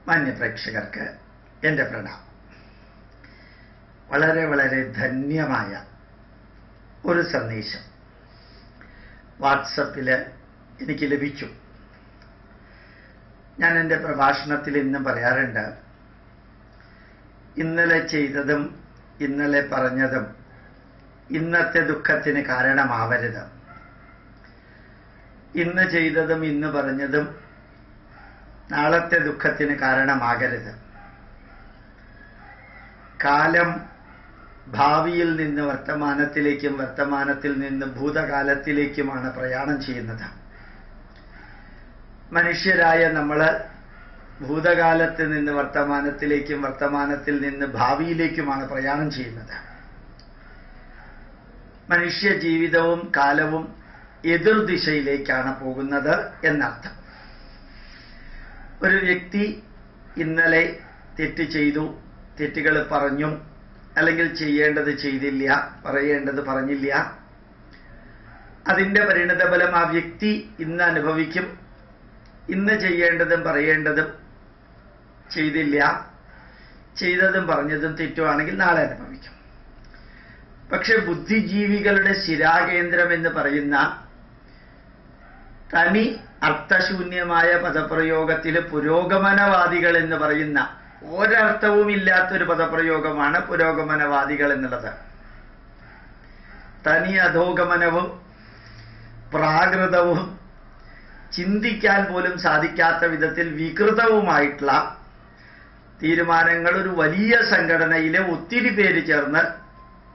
മാന്യപ്രേക്ഷകർക്ക് എൻ്റെ പ്രണാമം. വളരെ വളരെ ധന്യമായ ഒരു സന്ദേശം വാട്സപ്പിൽ എനിക്ക് ലഭിച്ചു. ഞാൻ എൻ്റെ പ്രഭാഷണത്തിൽ ഇന്നും പറയാറുണ്ട്, ഇന്നലെ ചെയ്തതും ഇന്നലെ പറഞ്ഞതും ഇന്നത്തെ ദുഃഖത്തിന് കാരണമാവരുത്. ഇന്ന് ചെയ്തതും ഇന്ന് പറഞ്ഞതും നാളത്തെ ദുഃഖത്തിന് കാരണമാകരുത്. കാലം ഭാവിയിൽ നിന്ന് വർത്തമാനത്തിലേക്കും വർത്തമാനത്തിൽ നിന്ന് ഭൂതകാലത്തിലേക്കുമാണ് പ്രയാണം ചെയ്യുന്നത്. മനുഷ്യരായ നമ്മൾ ഭൂതകാലത്ത് നിന്ന് വർത്തമാനത്തിലേക്കും വർത്തമാനത്തിൽ നിന്ന് ഭാവിയിലേക്കുമാണ് പ്രയാണം ചെയ്യുന്നത്. മനുഷ്യ ജീവിതവും കാലവും എതിർദിശയിലേക്കാണ് പോകുന്നത് എന്നർത്ഥം. ഒരു വ്യക്തി ഇന്നലെ തെറ്റ് ചെയ്തു, തെറ്റുകൾ പറഞ്ഞു, അല്ലെങ്കിൽ ചെയ്യേണ്ടത് ചെയ്തില്ല, പറയേണ്ടത് പറഞ്ഞില്ല. അതിൻ്റെ പരിണിതഫലം ആ വ്യക്തി ഇന്ന് അനുഭവിക്കും. ഇന്ന് ചെയ്യേണ്ടതും പറയേണ്ടതും ചെയ്തില്ല, ചെയ്തതും പറഞ്ഞതും തെറ്റുവാണെങ്കിൽ നാളെ അനുഭവിക്കും. പക്ഷെ ബുദ്ധിജീവികളുടെ ശിരാകേന്ദ്രം എന്ന് പറയുന്ന തനി അർത്ഥശൂന്യമായ പദപ്രയോഗത്തിൽ പുരോഗമനവാദികൾ എന്ന് പറയുന്ന ഒരർത്ഥവുമില്ലാത്തൊരു പദപ്രയോഗമാണ് പുരോഗമനവാദികൾ എന്നുള്ളത്. തനി അധോഗമനവും പ്രാകൃതവും ചിന്തിക്കാൻ പോലും സാധിക്കാത്ത വിധത്തിൽ വികൃതവുമായിട്ടുള്ള തീരുമാനങ്ങൾ ഒരു വലിയ സംഘടനയിലെ ഒത്തിരി പേര് ചേർന്ന്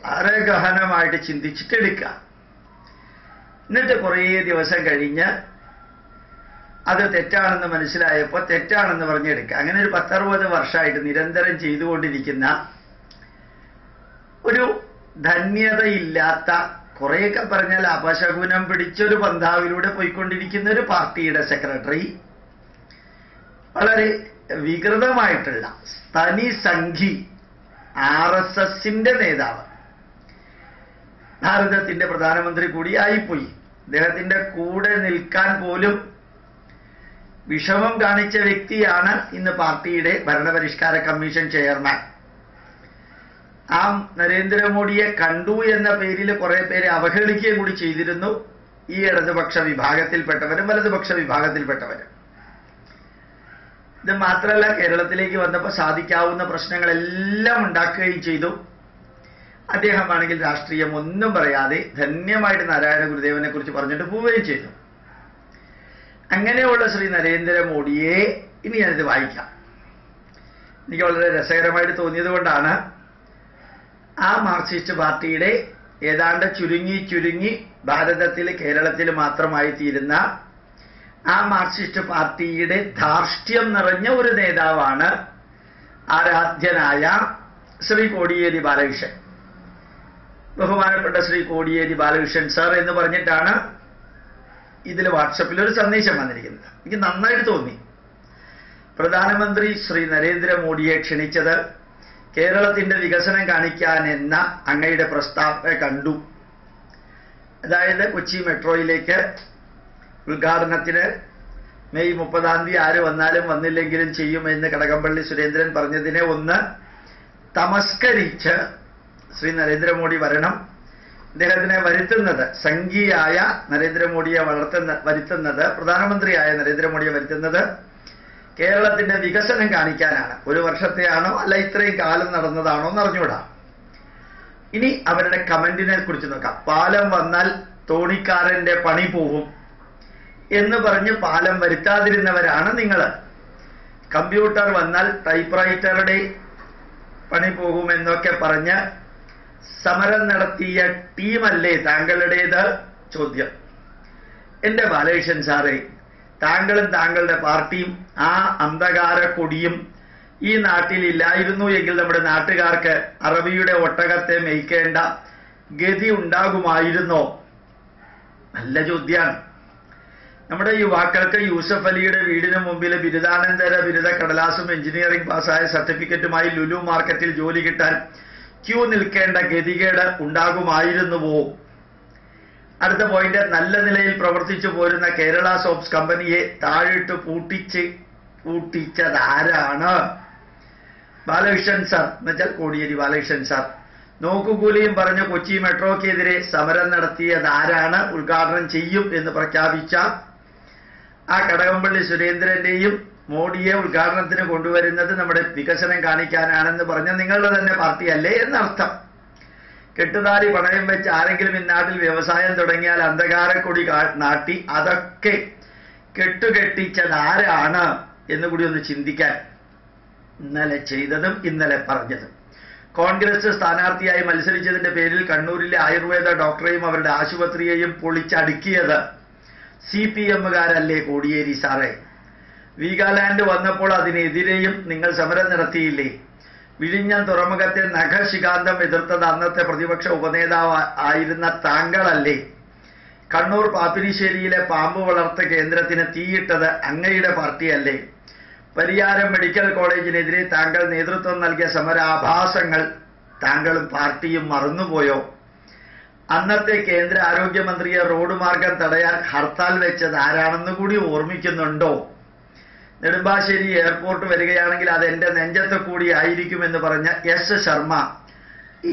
വളരെ ഗഹനമായിട്ട് ചിന്തിച്ചിട്ടെടുക്കുക. എന്നിട്ട് കുറേ ദിവസം കഴിഞ്ഞ് അത് തെറ്റാണെന്ന് മനസ്സിലായപ്പോൾ തെറ്റാണെന്ന് പറഞ്ഞെടുക്കുക. അങ്ങനെ ഒരു 10-60 വർഷമായിട്ട് നിരന്തരം ചെയ്തുകൊണ്ടിരിക്കുന്ന ഒരു ധന്യതയില്ലാത്ത, കുറേയൊക്കെ പറഞ്ഞാൽ അപശകുനം പിടിച്ചൊരു പന്ഥാവിലൂടെ പോയിക്കൊണ്ടിരിക്കുന്ന ഒരു പാർട്ടിയുടെ സെക്രട്ടറി, വളരെ വികൃതമായിട്ടുള്ള തനി സംഘി RSSന്റെ നേതാവ്, ഭാരതത്തിന്റെ പ്രധാനമന്ത്രി കൂടിയായിപ്പോയി. അദ്ദേഹത്തിന്റെ കൂടെ നിൽക്കാൻ പോലും വിഷമം കാണിച്ച വ്യക്തിയാണ് ഇന്ന് പാർട്ടിയുടെ ഭരണപരിഷ്കാര കമ്മീഷൻ ചെയർമാൻ. ആ നരേന്ദ്രമോദിയെ കണ്ടു എന്ന പേരിൽ കുറെ പേരെ അവഹേളിക്കുകയും കൂടി ചെയ്തിരുന്നു, ഈ ഇടതുപക്ഷ വിഭാഗത്തിൽപ്പെട്ടവരും വലതുപക്ഷ വിഭാഗത്തിൽപ്പെട്ടവരും. ഇത് മാത്രമല്ല, കേരളത്തിലേക്ക് വന്നപ്പോൾ സാധിക്കാവുന്ന പ്രശ്നങ്ങളെല്ലാം ഉണ്ടാക്കുകയും ചെയ്തു. അദ്ദേഹമാണെങ്കിൽ രാഷ്ട്രീയം ഒന്നും പറയാതെ ധന്യമായിട്ട് നാരായണ ഗുരുദേവനെ കുറിച്ച് പറഞ്ഞിട്ട് പോവുകയും ചെയ്തു. അങ്ങനെയുള്ള ശ്രീ നരേന്ദ്രമോദിയെ ഇനി ഞാനിത് വായിക്കാം. എനിക്ക് വളരെ രസകരമായിട്ട് തോന്നിയത് കൊണ്ടാണ്. ആ മാർക്സിസ്റ്റ് പാർട്ടിയുടെ ഏതാണ്ട് ചുരുങ്ങി ഭാരതത്തിൽ കേരളത്തിൽ മാത്രമായി തീരുന്ന ആ മാർക്സിസ്റ്റ് പാർട്ടിയുടെ ധാർഷ്ട്യം നിറഞ്ഞ ഒരു നേതാവാണ് ആരാധ്യനായ ശ്രീ കോടിയേരി ബാലകൃഷ്ണൻ. ബഹുമാനപ്പെട്ട ശ്രീ കോടിയേരി ബാലകൃഷ്ണൻ സർ എന്ന് പറഞ്ഞിട്ടാണ് ഇതിൽ വാട്സപ്പിൽ ഒരു സന്ദേശം വന്നിരിക്കുന്നത്. എനിക്ക് നന്നായിട്ട് തോന്നി. പ്രധാനമന്ത്രി ശ്രീ നരേന്ദ്രമോദിയെ ക്ഷണിച്ചത് കേരളത്തിന്റെ വികസനം കാണിക്കാൻ എന്ന അങ്ങയുടെ പ്രസ്താവന കണ്ടു. അതായത് കൊച്ചി മെട്രോയിലേക്ക് ഉദ്ഘാടനത്തിന് മെയ് 30-ാം തീയതി ആര് വന്നാലും വന്നില്ലെങ്കിലും ചെയ്യുമെന്ന് കടകംപള്ളി സുരേന്ദ്രൻ പറഞ്ഞതിനെ ഒന്ന് തമസ്കരിച്ച് ശ്രീ നരേന്ദ്രമോദി വരണം. അദ്ദേഹത്തിനെ വരുത്തുന്നത്, സംഘീയായ നരേന്ദ്രമോദിയെ വരുത്തുന്നത്, പ്രധാനമന്ത്രിയായ നരേന്ദ്രമോദിയെ വരുത്തുന്നത് കേരളത്തിന്റെ വികസനം കാണിക്കാനാണ്. ഒരു വർഷത്തെയാണോ അല്ല ഇത്രയും കാലം നടന്നതാണോ എന്ന് അറിഞ്ഞുകൂടാ. ഇനി അവരുടെ കമന്റിനെ കുറിച്ച് നോക്കാം. പാലം വന്നാൽ തോണിക്കാരന്റെ പണി പോകും എന്ന് പറഞ്ഞ് പാലം വരുത്താതിരുന്നവരാണ് നിങ്ങൾ. കമ്പ്യൂട്ടർ വന്നാൽ ടൈപ്പ്റൈറ്ററുടെ പണി പോകുമെന്നൊക്കെ പറഞ്ഞ് സമരം നടത്തിയ ടീമല്ലേ താങ്കളുടേത്? ചോദ്യം. എന്റെ ബാലകൃഷ്ണൻ സാറേ, താങ്കളും താങ്കളുടെ പാർട്ടിയും ആ അന്ധകാര കൊടിയും ഈ നാട്ടിൽ ഇല്ലായിരുന്നു എങ്കിൽ നമ്മുടെ നാട്ടുകാർക്ക് അറബിയുടെ ഒട്ടകത്തെ മേയ്ക്കേണ്ട ഗതി ഉണ്ടാകുമായിരുന്നോ? നല്ല ചോദ്യമാണ്. നമ്മുടെ യുവാക്കൾക്ക് യൂസഫ് അലിയുടെ വീടിന് മുമ്പിൽ ബിരുദാനന്തര ബിരുദ കടലാസും എഞ്ചിനീയറിംഗ് പാസ്സായ സർട്ടിഫിക്കറ്റുമായി ലുലു മാർക്കറ്റിൽ ജോലി കിട്ടാൻ ക്യൂ നിൽക്കേണ്ട ഗതികേട് ഉണ്ടാകുമായിരുന്നുവോ? അടുത്ത പോയിന്റ്, നല്ല നിലയിൽ പ്രവർത്തിച്ചു പോരുന്ന കേരള സോപ്സ് കമ്പനിയെ താഴിട്ട് പൂട്ടിച്ച് കൂട്ടിച്ചതാരാണ്? ബാലകൃഷ്ണൻ സാർ എന്നുവെച്ചാൽ കോടിയേരി ബാലകൃഷ്ണൻ സാർ. നോക്കുകൂലിയും പറഞ്ഞ് കൊച്ചി മെട്രോക്കെതിരെ സമരം നടത്തിയതാരാണ്? ഉദ്ഘാടനം ചെയ്യും എന്ന് പ്രഖ്യാപിച്ച ആ കടകംപള്ളി സുരേന്ദ്രന്റെയും മോഡിയെ ഉദ്ഘാടനത്തിന് കൊണ്ടുവരുന്നത് നമ്മുടെ വികസനം കാണിക്കാനാണെന്ന് പറഞ്ഞ നിങ്ങളുടെ തന്നെ പാർട്ടിയല്ലേ എന്നർത്ഥം. കെട്ടുതാലി പണയം വെച്ച് ആരെങ്കിലും ഇന്നാട്ടിൽ വ്യവസായം തുടങ്ങിയാൽ അന്ധകാരക്കൊടി നാട്ടി അതൊക്കെ കെട്ടുകെട്ടിച്ചതാരാണ് എന്നുകൂടി ഒന്ന് ചിന്തിക്കാൻ. ഇന്നലെ ചെയ്തതും ഇന്നലെ പറഞ്ഞതും. കോൺഗ്രസ് സ്ഥാനാർത്ഥിയായി മത്സരിച്ചതിന്റെ പേരിൽ കണ്ണൂരിലെ ആയുർവേദ ഡോക്ടറെയും അവരുടെ ആശുപത്രിയെയും പൊളിച്ചടുക്കിയത് CPM-കാരല്ലേ കോടിയേരി സാറേ? വീഗാലാൻഡ് വന്നപ്പോൾ അതിനെതിരെയും നിങ്ങൾ സമരം നടത്തിയില്ലേ? വിഴിഞ്ഞം തുറമുഖത്തെ നഖശികാന്തം എതിർത്തത് അന്നത്തെ പ്രതിപക്ഷ ഉപനേതാവ് ആയിരുന്ന താങ്കളല്ലേ? കണ്ണൂർ പാപ്പിനിശ്ശേരിയിലെ പാമ്പ് വളർത്ത കേന്ദ്രത്തിന് തീയിട്ടത് അങ്ങയുടെ പാർട്ടിയല്ലേ? പരിയാരം മെഡിക്കൽ കോളേജിനെതിരെ താങ്കൾ നേതൃത്വം നൽകിയ സമരാഭാസങ്ങൾ താങ്കളും പാർട്ടിയും മറന്നുപോയോ? അന്നത്തെ കേന്ദ്ര ആരോഗ്യമന്ത്രിയെ റോഡ് മാർഗം തടയാൻ ഹർത്താൽ വെച്ചത് ആരാണെന്ന് കൂടി ഓർമ്മിക്കുന്നുണ്ടോ? നെടുമ്പാശ്ശേരി എയർപോർട്ട് വരികയാണെങ്കിൽ അത് എന്റെ നെഞ്ചത്ത് കൂടി ആയിരിക്കുമെന്ന് പറഞ്ഞ S. ശർമ്മ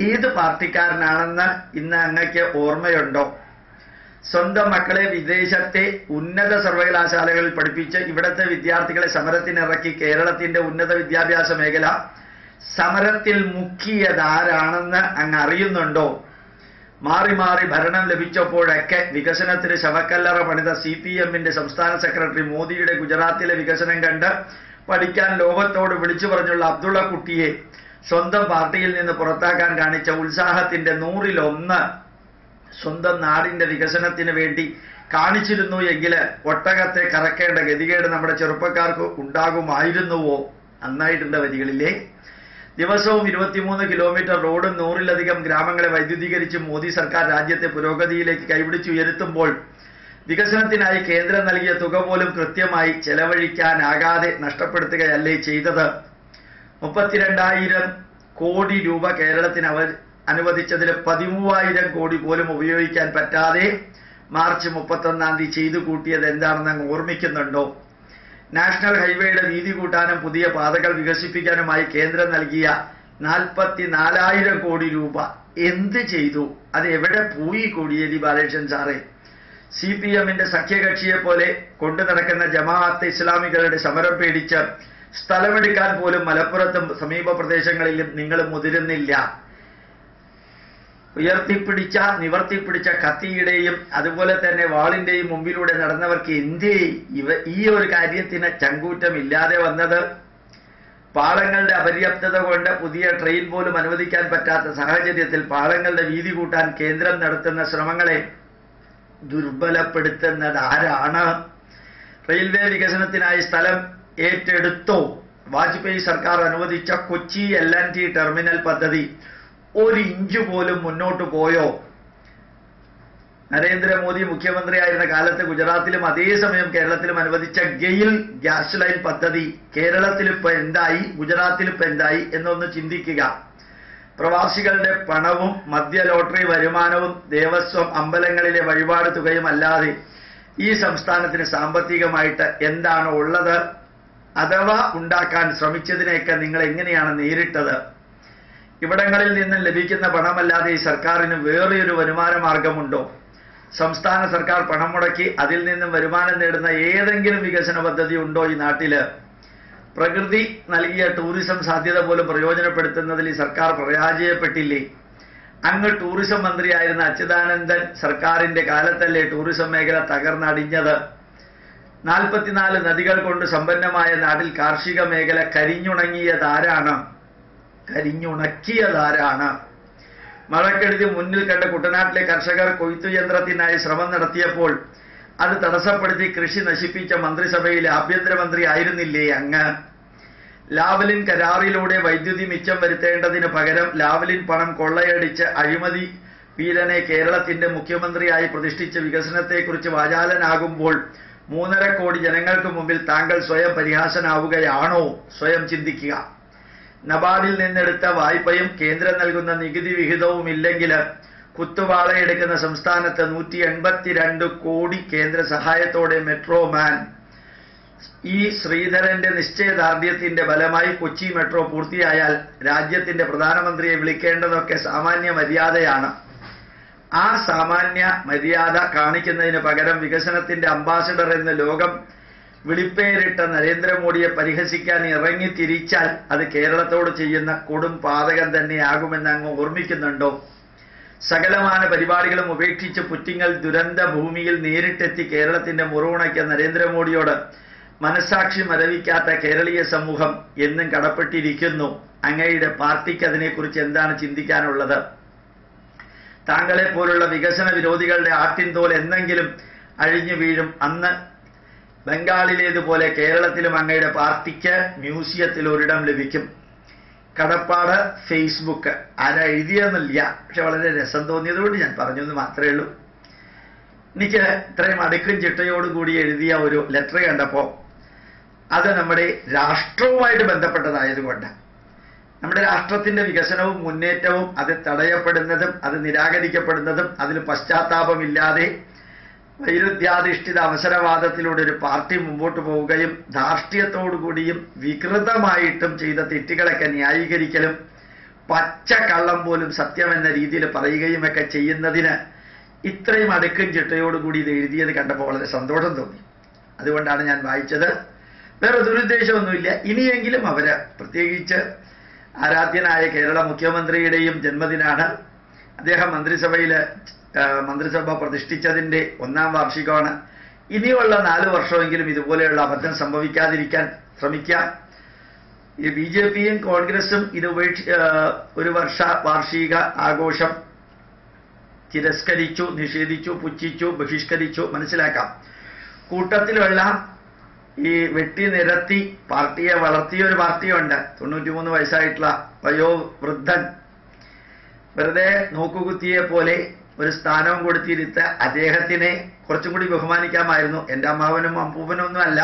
ഏത് പാർട്ടിക്കാരനാണെന്ന് ഇന്ന് അങ്ങക്ക് ഓർമ്മയുണ്ടോ? സ്വന്തം മക്കളെ വിദേശത്തെ ഉന്നത സർവകലാശാലകളിൽ പഠിപ്പിച്ച് ഇവിടത്തെ വിദ്യാർത്ഥികളെ സമരത്തിനിറക്കി കേരളത്തിന്റെ ഉന്നത വിദ്യാഭ്യാസ മേഖല സമരത്തിൽ മുക്കിയതാരാണെന്ന് അങ്ങ് അറിയുന്നുണ്ടോ? മാറി മാറി ഭരണം ലഭിച്ചപ്പോഴൊക്കെ വികസനത്തിന് ശവക്കല്ലറ പണിത CPM-ന്റെ സംസ്ഥാന സെക്രട്ടറി മോദിയുടെ ഗുജറാത്തിലെ വികസനം കണ്ട് പഠിക്കാൻ ലോകത്തോട് വിളിച്ചു പറഞ്ഞുള്ള അബ്ദുള്ള കുട്ടിയെ സ്വന്തം പാർട്ടിയിൽ നിന്ന് പുറത്താക്കാൻ കാണിച്ച ഉത്സാഹത്തിന്റെ 100-1 സ്വന്തം നാടിന്റെ വികസനത്തിന് വേണ്ടി കാണിച്ചിരുന്നു എങ്കിൽ ഒട്ടകത്തെ കറക്കേണ്ട ഗതികേട് നമ്മുടെ ചെറുപ്പക്കാർക്ക് ഉണ്ടാകുമായിരുന്നുവോ? നന്നായിട്ടുണ്ട് വരികളില്ലേ? ദിവസവും 23 കിലോമീറ്റർ റോഡും 100-ലധികം ഗ്രാമങ്ങളെ വൈദ്യുതീകരിച്ച് മോദി സർക്കാർ രാജ്യത്തെ പുരോഗതിയിലേക്ക് കൈപിടിച്ചുയർത്തുമ്പോൾ വികസനത്തിനായി കേന്ദ്രം നൽകിയ തുക പോലും കൃത്യമായി ചെലവഴിക്കാനാകാതെ നഷ്ടപ്പെടുത്തുകയല്ലേ ചെയ്തത്? 32,000 കോടി രൂപ കേരളത്തിന് അനുവദിച്ചതിൽ 13,000 കോടി പോലും ഉപയോഗിക്കാൻ പറ്റാതെ മാർച്ച് 31-ാം തീയതി ചെയ്തു കൂട്ടിയത് എന്താണെന്ന് അങ്ങ് ഓർമ്മിക്കുന്നുണ്ടോ? നാഷണൽ ഹൈവേയുടെ വീതി കൂട്ടാനും പുതിയ പാതകൾ വികസിപ്പിക്കാനുമായി കേന്ദ്രം നൽകിയ 44,000 കോടി രൂപ എന്ത് ചെയ്തു? അത് എവിടെ പോയി കോടിയേരി ബാലകൃഷ്ണൻ സാറേ? CPM-ന്റെ സഖ്യകക്ഷിയെ പോലെ കൊണ്ടു നടക്കുന്ന ജമാഅത്തെ ഇസ്ലാമികളുടെ സമരം പേടിച്ച് സ്ഥലമെടുക്കാൻ പോലും മലപ്പുറത്തും സമീപ പ്രദേശങ്ങളിലും നിങ്ങൾ മുതിരുന്നില്ല. നിവർത്തിപ്പിടിച്ച കത്തിയുടെയും അതുപോലെ തന്നെ വാളിന്റെയും മുമ്പിലൂടെ നടന്നവർക്ക് എന്തേ ഈ ഒരു കാര്യത്തിന് ചങ്കൂറ്റമില്ലാതെ വന്നത്? പാളങ്ങളുടെ അപര്യാപ്തത കൊണ്ട് പുതിയ ട്രെയിൻ പോലും അനുവദിക്കാൻ പറ്റാത്ത സാഹചര്യത്തിൽ പാളങ്ങളുടെ വീതി കൂട്ടാൻ കേന്ദ്രം നടത്തുന്ന ശ്രമങ്ങളെ ദുർബലപ്പെടുത്തുന്നത് ആരാണ്? റെയിൽവേ വികസനത്തിനായി സ്ഥലം ഏറ്റെടുത്തോ? വാജ്പേയി സർക്കാർ അനുവദിച്ച കൊച്ചി LNT ടെർമിനൽ പദ്ധതി 1 ഇഞ്ച് പോലും മുന്നോട്ട് പോയോ? നരേന്ദ്രമോദി മുഖ്യമന്ത്രിയായിരുന്ന കാലത്ത് ഗുജറാത്തിലും അതേസമയം കേരളത്തിലും അനുവദിച്ച ഗെയിൽ ഗ്യാസ് ലൈൻ പദ്ധതി കേരളത്തിലിപ്പോ എന്തായി, ഗുജറാത്തിലിപ്പോ എന്തായി എന്നൊന്ന് ചിന്തിക്കുക. പ്രവാസികളുടെ പണവും മദ്യ ലോട്ടറി വരുമാനവും ദേവസ്വം അമ്പലങ്ങളിലെ വഴിപാട് തുകയും അല്ലാതെ ഈ സംസ്ഥാനത്തിന് സാമ്പത്തികമായിട്ട് എന്താണ് ഉള്ളത്? അഥവാ ഉണ്ടാക്കാൻ ശ്രമിച്ചതിനെയൊക്കെ നിങ്ങൾ എങ്ങനെയാണ് നേരിട്ടത്? ഇവിടങ്ങളിൽ നിന്നും ലഭിക്കുന്ന പണമല്ലാതെ ഈ സർക്കാരിന് വേറെയൊരു വരുമാന മാർഗമുണ്ടോ? സംസ്ഥാന സർക്കാർ പണം മുടക്കി അതിൽ നിന്നും വരുമാനം നേടുന്ന ഏതെങ്കിലും വികസന പദ്ധതി ഉണ്ടോ ഈ നാട്ടില്? പ്രകൃതി നൽകിയ ടൂറിസം സാധ്യത പോലും പ്രയോജനപ്പെടുത്തുന്നതിൽ ഈ സർക്കാർ പരാജയപ്പെട്ടില്ലേ? അങ്ങ് ടൂറിസം മന്ത്രിയായിരുന്ന അച്യുതാനന്ദൻ സർക്കാരിന്റെ കാലത്തല്ലേ ടൂറിസം മേഖല തകർന്നടിഞ്ഞത്? 44 നദികൾ കൊണ്ട് സമ്പന്നമായ നാട്ടിൽ കാർഷിക മേഖല കരിഞ്ഞുണക്കിയതാരാണ്? മഴക്കെടുതി മുന്നിൽ കണ്ട കുട്ടനാട്ടിലെ കർഷകർ കൊയ്ത്തുയന്ത്രത്തിനായി ശ്രമം നടത്തിയപ്പോൾ അത് തടസ്സപ്പെടുത്തി കൃഷി നശിപ്പിച്ച മന്ത്രിസഭയിലെ ആഭ്യന്തരമന്ത്രി ആയിരുന്നില്ലേ അങ്ങ്? ലാവ്ലിൻ കരാറിലൂടെ വൈദ്യുതി മിച്ചം വരുത്തേണ്ടതിന് പകരം ലാവ്ലിൻ പണം കൊള്ളയടിച്ച് അഴിമതി വീരനെ കേരളത്തിന്റെ മുഖ്യമന്ത്രിയായി പ്രതിഷ്ഠിച്ച വികസനത്തെക്കുറിച്ച് വാചാലനാകുമ്പോൾ 3.5 കോടി ജനങ്ങൾക്ക് മുമ്പിൽ താങ്കൾ സ്വയം പരിഹാസനാവുകയാണോ? സ്വയം ചിന്തിക്കുക. നബാർഡിൽ നിന്നെടുത്ത വായ്പയും കേന്ദ്രം നൽകുന്ന നികുതി വിഹിതവും ഇല്ലെങ്കിൽ കുത്തുവാളയെടുക്കുന്ന സംസ്ഥാനത്ത് 182 കോടി കേന്ദ്ര സഹായത്തോടെ മെട്രോമാൻ ഈ ശ്രീധരന്റെ നിശ്ചയദാർഢ്യത്തിന്റെ ഫലമായി കൊച്ചി മെട്രോ പൂർത്തിയായാൽ രാജ്യത്തിന്റെ പ്രധാനമന്ത്രിയെ വിളിക്കേണ്ടതൊക്കെ സാമാന്യ മര്യാദയാണ്. ആ സാമാന്യ മര്യാദ കാണിക്കുന്നതിന് പകരം വികസനത്തിന്റെ അംബാസിഡർ എന്ന് ലോകം വിളിപ്പേരിട്ട നരേന്ദ്രമോദിയെ പരിഹസിക്കാൻ ഇറങ്ങിത്തിരിച്ചാൽ അത് കേരളത്തോട് ചെയ്യുന്ന കൊടും പാതകം തന്നെയാകുമെന്ന് അങ്ങ് ഓർമ്മിക്കുന്നുണ്ടോ? സകലമാന പരിപാടികളും ഉപേക്ഷിച്ച് പുറ്റിങ്ങൽ ദുരന്ത ഭൂമിയിൽ നേരിട്ടെത്തി കേരളത്തിന്റെ മുറിവുണയ്ക്ക നരേന്ദ്രമോദിയോട് മനസാക്ഷി മരവിക്കാത്ത കേരളീയ സമൂഹം എന്നും കടപ്പെട്ടിരിക്കുന്നു. അങ്ങയുടെ പാർട്ടിക്ക് അതിനെക്കുറിച്ച് എന്താണ് ചിന്തിക്കാനുള്ളത്? താങ്കളെ പോലുള്ള വികസന വിരോധികളുടെ ആട്ടിൻതോൽ എന്നെങ്കിലും അഴിഞ്ഞു വീഴും. അന്ന് ബംഗാളിലേതുപോലെ കേരളത്തിലും അങ്ങയുടെ പാർട്ടിക്ക് മ്യൂസിയത്തിൽ ഒരിടം ലഭിക്കും. കടപ്പാട് ഫേസ്ബുക്ക്. ആരാ എഴുതിയെന്നില്ല, പക്ഷെ വളരെ രസം തോന്നിയതുകൊണ്ട് ഞാൻ പറഞ്ഞു എന്ന് മാത്രമേ ഉള്ളൂ. എനിക്ക് ഇത്രയും അടുക്കും ചിട്ടയോടുകൂടി എഴുതിയ ഒരു ലെറ്റർ കണ്ടപ്പോൾ അത് നമ്മുടെ രാഷ്ട്രവുമായിട്ട് ബന്ധപ്പെട്ടതായതുകൊണ്ട്, നമ്മുടെ രാഷ്ട്രത്തിന്റെ വികസനവും മുന്നേറ്റവും അത് തടയപ്പെടുന്നതും അത് നിരാകരിക്കപ്പെടുന്നതും അതിൽ പശ്ചാത്താപമില്ലാതെ വൈരുദ്ധ്യാധിഷ്ഠിത അവസരവാദത്തിലൂടെ ഒരു പാർട്ടി മുമ്പോട്ട് പോവുകയും ധാർഷ്ട്യത്തോടുകൂടിയും വികൃതമായിട്ടും ചെയ്ത തെറ്റുകളൊക്കെ ന്യായീകരിക്കലും പച്ചക്കള്ളം പോലും സത്യമെന്ന രീതിയിൽ പറയുകയും ഒക്കെ ചെയ്യുന്നതിന് ഇത്രയും അടുക്കും ചിട്ടയോടുകൂടി ഇത് എഴുതിയത് കണ്ടപ്പോൾ വളരെ സന്തോഷം തോന്നി. അതുകൊണ്ടാണ് ഞാൻ വായിച്ചത്. വേറെ ദുരുദ്ദേശമൊന്നുമില്ല. ഇനിയെങ്കിലും അവര്, പ്രത്യേകിച്ച് ആരാധ്യനായ കേരള മുഖ്യമന്ത്രിയുടെയും ജന്മദിനാണ്. അദ്ദേഹം മന്ത്രിസഭ പ്രതിഷ്ഠിച്ചതിന്റെ 1ാം വാർഷികമാണ്. ഇനിയുള്ള 4 വർഷമെങ്കിലും ഇതുപോലെയുള്ള അബദ്ധം സംഭവിക്കാതിരിക്കാൻ ശ്രമിക്കാം. ഈ BJPയും കോൺഗ്രസും ഇത് ഒരു വാർഷിക ആഘോഷം തിരസ്കരിച്ചു, നിഷേധിച്ചു, പുച്ഛിച്ചു, ബഹിഷ്കരിച്ചു, മനസ്സിലാക്കാം. കൂട്ടത്തിലുള്ള ഈ വെട്ടി നിരത്തി പാർട്ടിയെ വളർത്തിയ ഒരു പാർട്ടിയുണ്ട്. 93 വയസ്സായിട്ടുള്ള വയോവൃദ്ധൻ, വെറുതെ നോക്കുകുത്തിയെ പോലെ ഒരു സ്ഥാനവും കൊടുത്തിരുത്ത അദ്ദേഹത്തിനെ കുറച്ചും കൂടി ബഹുമാനിക്കാമായിരുന്നു. എൻ്റെ അമ്മാവനും അപ്പൂപ്പനും ഒന്നും അല്ല.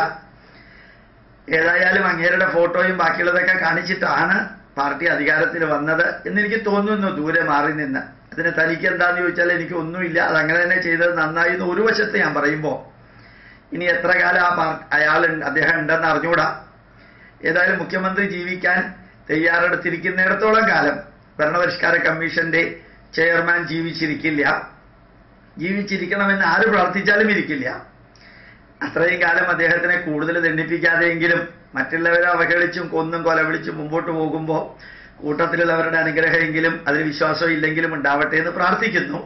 ഏതായാലും അങ്ങേരുടെ ഫോട്ടോയും ബാക്കിയുള്ളതൊക്കെ കാണിച്ചിട്ടാണ് പാർട്ടി അധികാരത്തിൽ വന്നത് എന്നെനിക്ക് തോന്നുന്നു, ദൂരെ മാറി നിന്ന്. അതിന് തനിക്ക് എന്താന്ന് ചോദിച്ചാൽ എനിക്ക് ഒന്നുമില്ല, അതങ്ങനെ തന്നെ ചെയ്തത് നന്നായി എന്ന് ഒരു വശത്ത് ഞാൻ പറയുമ്പോൾ, ഇനി എത്ര കാലം അദ്ദേഹം ഉണ്ടെന്ന് അറിഞ്ഞൂടാ. ഏതായാലും മുഖ്യമന്ത്രി ജീവിക്കാൻ തയ്യാറെടുത്തിരിക്കുന്നിടത്തോളം കാലം ഭരണപരിഷ്കാര കമ്മീഷന്റെ ചെയർമാൻ ജീവിച്ചിരിക്കണമെന്ന് ആര് പ്രാർത്ഥിച്ചാലും ഇരിക്കില്ല. അത്രയും കാലം അദ്ദേഹത്തിനെ കൂടുതൽ ദണ്ഡിപ്പിക്കാതെയെങ്കിലും മറ്റുള്ളവരെ അവഹേളിച്ചും കൊന്നും കൊലവിളിച്ചും മുമ്പോട്ട് പോകുമ്പോൾ കൂട്ടത്തിലുള്ളവരുടെ അനുഗ്രഹമെങ്കിലും അതിൽ വിശ്വാസം ഇല്ലെങ്കിലും ഉണ്ടാവട്ടെ എന്ന് പ്രാർത്ഥിക്കുന്നു.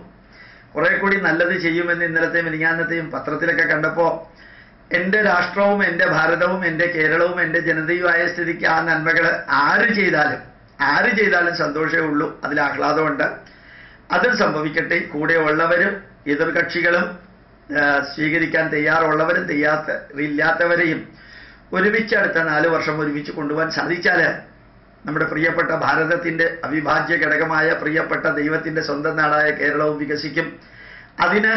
കുറെ കൂടി നല്ലത് ചെയ്യുമെന്ന് ഇന്നലത്തെയും മിനിഞ്ഞാന്നത്തെയും പത്രത്തിലൊക്കെ കണ്ടപ്പോൾ എൻ്റെ രാഷ്ട്രവും എൻ്റെ ഭാരതവും എൻ്റെ കേരളവും എൻ്റെ ജനതയുമായ സ്ഥിതിക്ക് ആ നന്മകൾ ആര് ചെയ്താലും സന്തോഷമേ ഉള്ളൂ, അതിൽ ആഹ്ലാദമുണ്ട്. അതും സംഭവിക്കട്ടെ. കൂടെ ഉള്ളവരും എതിർകക്ഷികളും സ്വീകരിക്കാൻ തയ്യാറുള്ളവരും ഇല്ലാത്തവരെയും ഒരുമിച്ച് അടുത്ത 4 വർഷം ഒരുമിച്ച് കൊണ്ടുപോകാൻ സാധിച്ചാൽ നമ്മുടെ പ്രിയപ്പെട്ട ഭാരതത്തിന്റെ അവിഭാജ്യ ഘടകമായ പ്രിയപ്പെട്ട ദൈവത്തിന്റെ സ്വന്തം നാടായ കേരളവും വികസിക്കും. അതിന്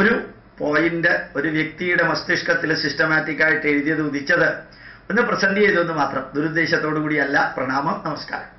ഒരു പോയിന്റ് ഒരു വ്യക്തിയുടെ മസ്തിഷ്കത്തിൽ സിസ്റ്റമാറ്റിക്കായിട്ട് എഴുതിയത് ഉദിച്ചത് ഒന്ന് പ്രസന്റ് ചെയ്തെന്ന് മാത്രം, ദുരുദ്ദേശത്തോടു കൂടിയല്ല. പ്രണാമം, നമസ്കാരം.